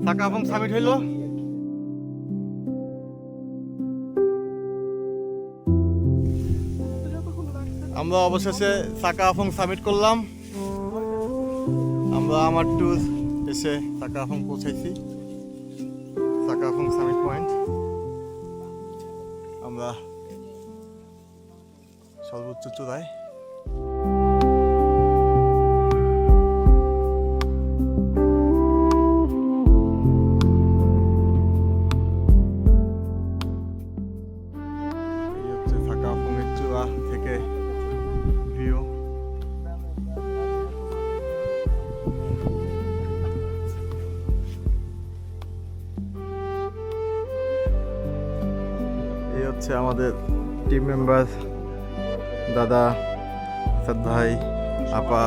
সাকাফং summit হইল। আমরা অবশেষে সাকাফং সামিট করলাম। আমরা আমার ট্যুর এসে সাকাফং পৌঁছাইছি, সাকাফং সামিট পয়েন্ট। আমরা সর্বোচ্চ চূড়ায়। এই হচ্ছে সাকাফংয়ের চূড়া থেকে ভিউ। এই হচ্ছে আমাদের টিম মেম্বার, দাদা, সাদ ভাই, আপা,